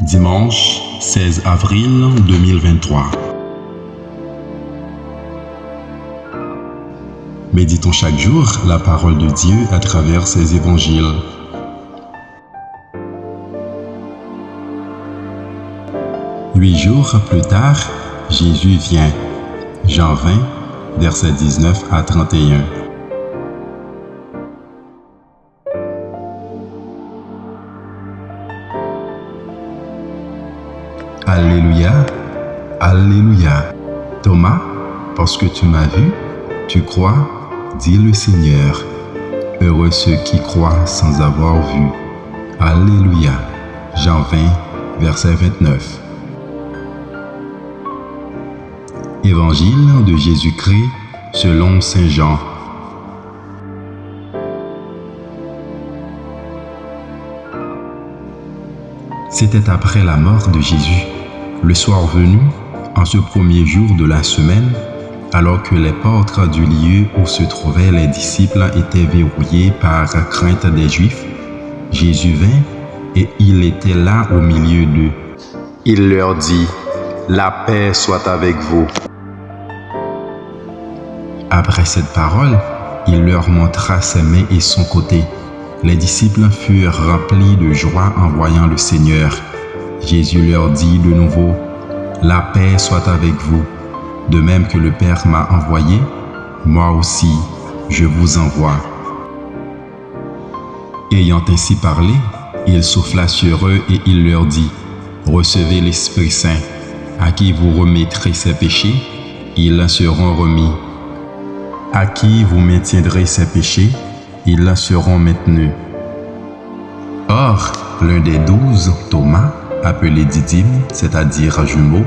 Dimanche 16 avril 2023. Méditons chaque jour la parole de Dieu à travers ses évangiles. Huit jours plus tard, Jésus vient. Jean 20, versets 19 à 31. Alléluia, Alléluia. Thomas, parce que tu m'as vu, tu crois, dit le Seigneur. Heureux ceux qui croient sans avoir vu. Alléluia. Jean 20, verset 29. Évangile de Jésus-Christ selon Saint Jean. C'était après la mort de Jésus, le soir venu, en ce premier jour de la semaine, alors que les portes du lieu où se trouvaient les disciples étaient verrouillées par crainte des Juifs, Jésus vint et il était là au milieu d'eux. Il leur dit, « La paix soit avec vous. » Après cette parole, il leur montra ses mains et son côté. Les disciples furent remplis de joie en voyant le Seigneur. Jésus leur dit de nouveau, « La paix soit avec vous. De même que le Père m'a envoyé, moi aussi, je vous envoie. » Ayant ainsi parlé, il souffla sur eux et il leur dit, « Recevez l'Esprit Saint. À qui vous remettrez ses péchés, ils seront remis. À qui vous maintiendrez ses péchés, ils seront maintenus. » Or, l'un des 12, Thomas, appelé Didyme, c'est-à-dire jumeau,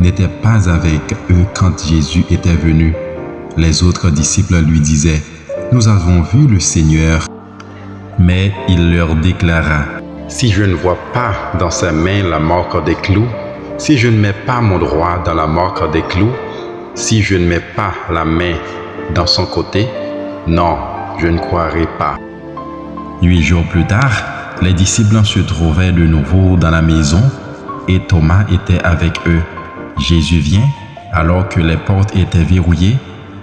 n'était pas avec eux quand Jésus était venu. Les autres disciples lui disaient, « Nous avons vu le Seigneur. » Mais il leur déclara, « Si je ne vois pas dans ses mains la marque des clous, si je ne mets pas mon doigt dans la marque des clous, si je ne mets pas la main dans son côté, non, je ne croirai pas. » 8 jours plus tard, les disciples se trouvaient de nouveau dans la maison et Thomas était avec eux. Jésus vient alors que les portes étaient verrouillées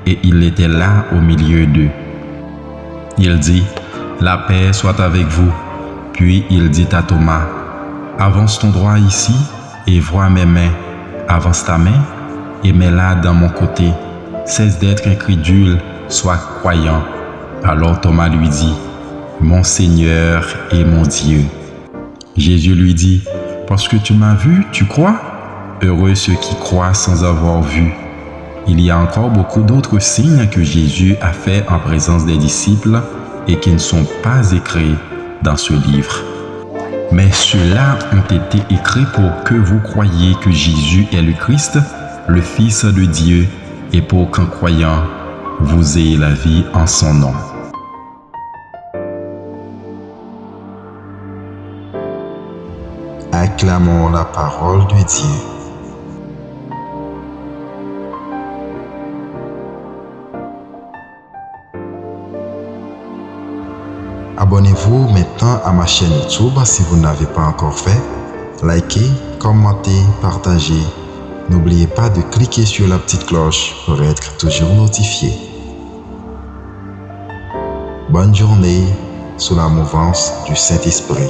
et il était là au milieu d'eux. Il dit, « La paix soit avec vous. » Puis il dit à Thomas, « Avance ton doigt ici et vois mes mains. Avance ta main et mets-la dans mon côté. Cesse d'être incrédule, sois croyant. » Alors Thomas lui dit, « Mon Seigneur et mon Dieu. » Jésus lui dit, « Parce que tu m'as vu, tu crois? Heureux ceux qui croient sans avoir vu. » Il y a encore beaucoup d'autres signes que Jésus a fait en présence des disciples et qui ne sont pas écrits dans ce livre. Mais ceux-là ont été écrits pour que vous croyiez que Jésus est le Christ, le Fils de Dieu, et pour qu'en croyant, vous ayez la vie en son nom. Acclamons la parole de Dieu. Abonnez-vous maintenant à ma chaîne YouTube si vous ne l'avez pas encore fait. Likez, commentez, partagez. N'oubliez pas de cliquer sur la petite cloche pour être toujours notifié. Bonne journée sous la mouvance du Saint-Esprit.